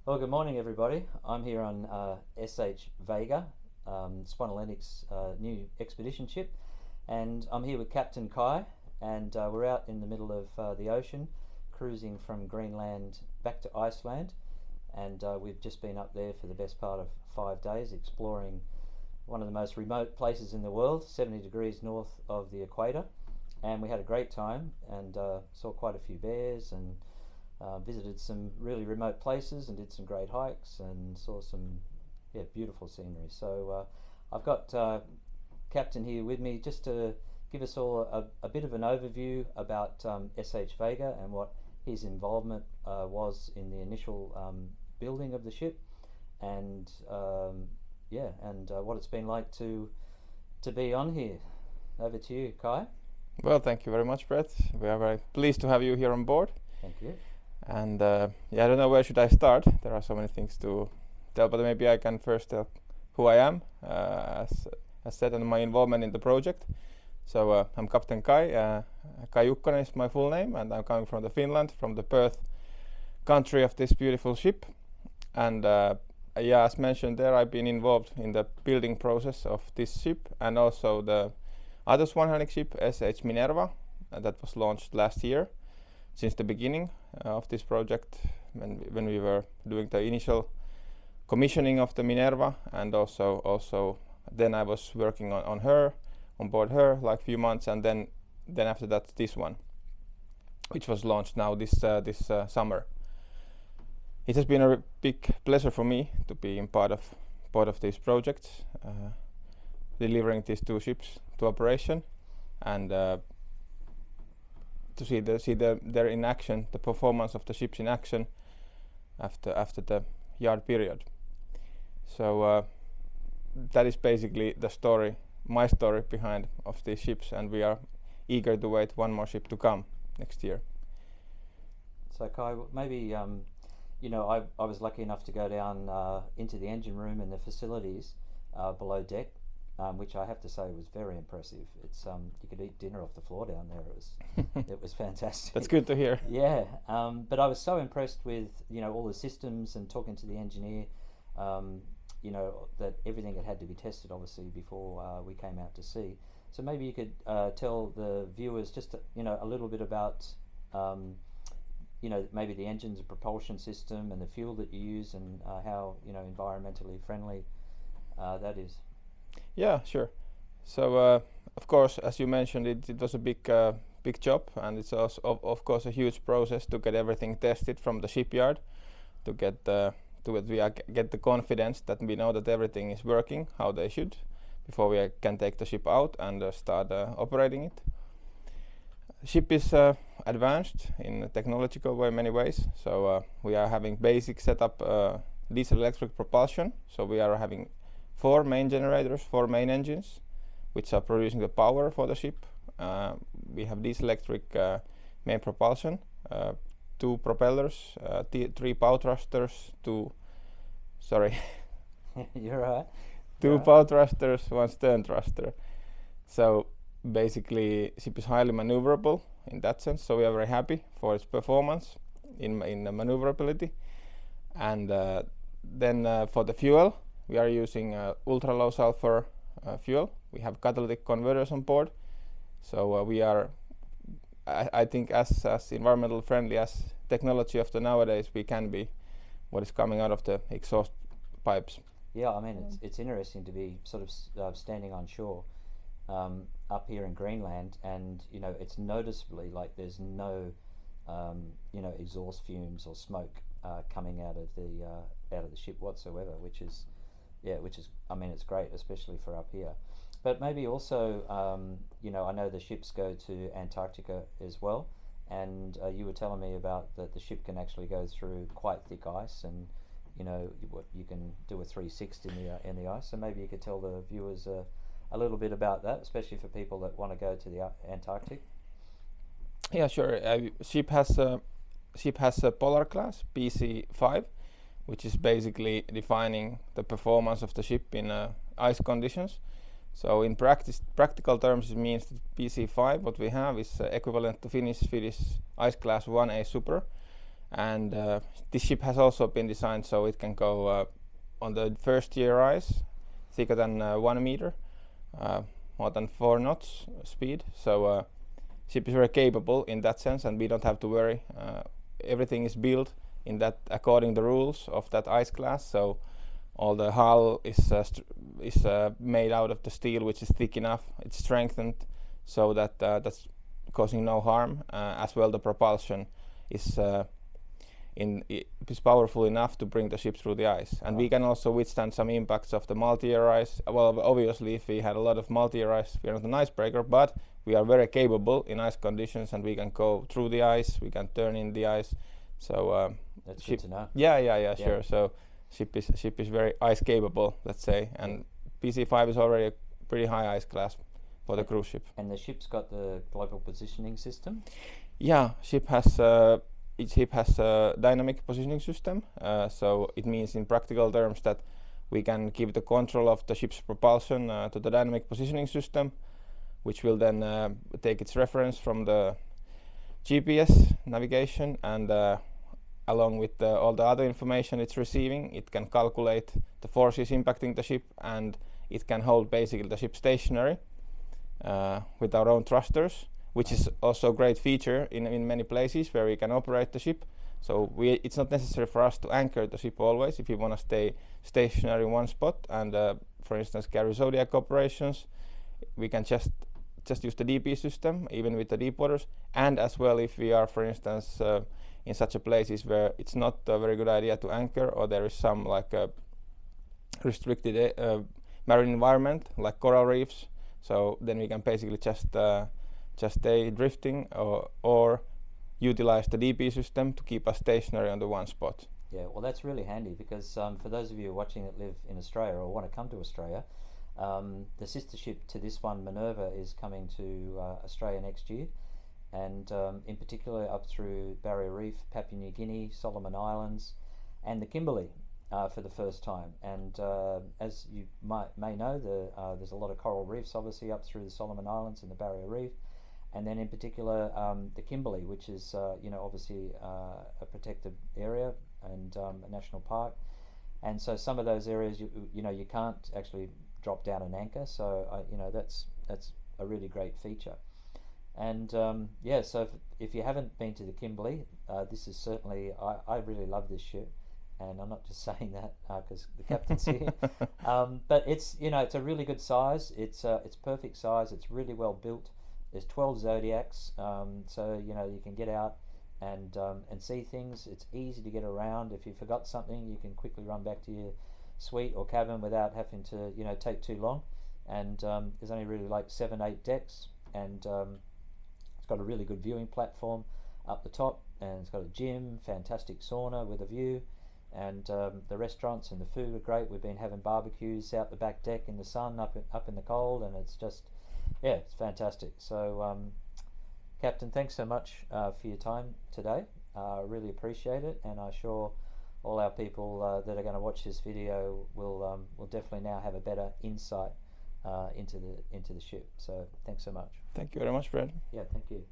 Well, good morning, everybody. I'm here on SH Vega, Spinalenics new expedition ship, and I'm here with Captain Kai, and we're out in the middle of the ocean, cruising from Greenland back to Iceland, and we've just been up there for the best part of 5 days exploring one of the most remote places in the world, 70 degrees north of the equator, and we had a great time and saw quite a few bears and visited some really remote places and did some great hikes and saw some beautiful scenery. So I've got Captain here with me just to give us all a bit of an overview about SH Vega and what his involvement was in the initial building of the ship, and what it's been like to be on here. Over to you, Kai. Well, thank you very much, Brett. We are very pleased to have you here on board. Thank you. And I don't know where should I start. There are so many things to tell, but maybe I can first tell who I am, as said, and my involvement in the project. So I'm Captain Kai. Kai Jukkonen is my full name, and I'm coming from the Finland, from the Perth country of this beautiful ship. And as mentioned there, I've been involved in the building process of this ship and also the other Swan ship, SH Minerva, that was launched last year. Since the beginning of this project, when we were doing the initial commissioning of the Minerva, and also then I was working on board her like few months, and then after that this one, which was launched now this summer. It has been a big pleasure for me to be in part of this project, delivering these two ships to operation, and to see their in action, the performance of the ships in action after the yard period. So that is basically the story, my story behind of these ships, and we are eager to wait one more ship to come next year. So Kai, maybe I was lucky enough to go down into the engine room and the facilities below deck, which I have to say was very impressive. It's you could eat dinner off the floor down there. It was fantastic. That's good to hear. Yeah, but I was so impressed with all the systems and talking to the engineer. That everything had to be tested obviously before we came out to sea. So maybe you could tell the viewers just a little bit about maybe the engines and propulsion system and the fuel that you use and how environmentally friendly that is. Yeah, sure. So of course, as you mentioned, it was a big job, and it's also of course a huge process to get everything tested from the shipyard to get the confidence that we know that everything is working how they should before we can take the ship out and start operating it. Ship is advanced in a technological way in many ways. So we are having basic setup diesel electric propulsion. So we are having 4 main generators, 4 main engines, which are producing the power for the ship. We have diesel electric main propulsion, 2 propellers, 3 bow thrusters, 2 You're right. 2 bow thrusters, 1 stern thruster. So basically, ship is highly maneuverable in that sense. So we are very happy for its performance in the maneuverability. And then for the fuel, we are using ultra low sulfur fuel. We have catalytic converters on board. So we are, I think, as environmental friendly as technology of the nowadays we can be, what is coming out of the exhaust pipes. Yeah, I mean, it's interesting to be sort of standing on shore up here in Greenland, and it's noticeably like there's no exhaust fumes or smoke coming out of the ship whatsoever, which is I mean, it's great, especially for up here. But maybe also I know the ships go to Antarctica as well, and you were telling me about that the ship can actually go through quite thick ice, and you can do a 360 in the ice. So maybe you could tell the viewers a little bit about that, especially for people that want to go to the Antarctic. Yeah, sure. Ship has a polar class PC5, which is basically defining the performance of the ship in ice conditions. So in practical terms, it means that PC5, what we have, is equivalent to Finnish ice class 1A Super, And this ship has also been designed so it can go on the first year ice, thicker than 1 meter, more than 4 knots speed. So ship is very capable in that sense, and we don't have to worry. Everything is built in that according the rules of that ice class. So all the hull is made out of the steel, which is thick enough. It's strengthened so that that's causing no harm. As well, the propulsion is is powerful enough to bring the ship through the ice, and we can also withstand some impacts of the multi-year ice. Well, obviously, if we had a lot of multi-year ice, we are not an icebreaker, but we are very capable in ice conditions, and we can go through the ice. We can turn in the ice. So that's good to know. Yeah, sure. So ship is very ice capable, let's say, and PC5 is already a pretty high ice class for the cruise ship. And the ship's got the global positioning system? Yeah, each ship has a dynamic positioning system. So it means in practical terms that we can give the control of the ship's propulsion to the dynamic positioning system, which will then take its reference from the GPS navigation, and along with all the other information it's receiving, it can calculate the forces impacting the ship, and it can hold basically the ship stationary with our own thrusters, which is also a great feature in many places where we can operate the ship. So it's not necessary for us to anchor the ship always if we want to stay stationary in one spot and, for instance, carry Zodiac operations. We can just use the DP system, even with the deep waters, and as well if we are, for instance, in such a places where it's not a very good idea to anchor, or there is some like restricted marine environment like coral reefs. So then we can basically just stay drifting or utilize the DP system to keep us stationary on the one spot. Yeah, well, that's really handy because for those of you watching that live in Australia or want to come to Australia, the sister ship to this one, Minerva, is coming to Australia next year, and in particular up through Barrier Reef, Papua New Guinea, Solomon Islands, and the Kimberley for the first time. And as you may know, there's a lot of coral reefs obviously up through the Solomon Islands and the Barrier Reef, and then in particular the Kimberley, which is obviously a protected area and a national park. And so some of those areas you can't actually drop down an anchor, so that's a really great feature. And so if you haven't been to the Kimberley, this is certainly, I really love this ship, and I'm not just saying that because the captain's here, but it's a really good size. It's perfect size. It's really well built. There's 12 Zodiacs, so you can get out and see things. It's easy to get around. If you forgot something, you can quickly run back to your suite or cabin without having to take too long. And there's only really like 7-8 decks, and it's got a really good viewing platform up the top, and it's got a gym, fantastic sauna with a view, and the restaurants and the food are great. We've been having barbecues out the back deck in the sun, up in the cold, and it's just it's fantastic. So Captain, thanks so much for your time today. Really appreciate it, and I'm sure all our people that are going to watch this video will definitely now have a better insight into the ship. So thanks so much. Thank you very much, Brad. Yeah, thank you.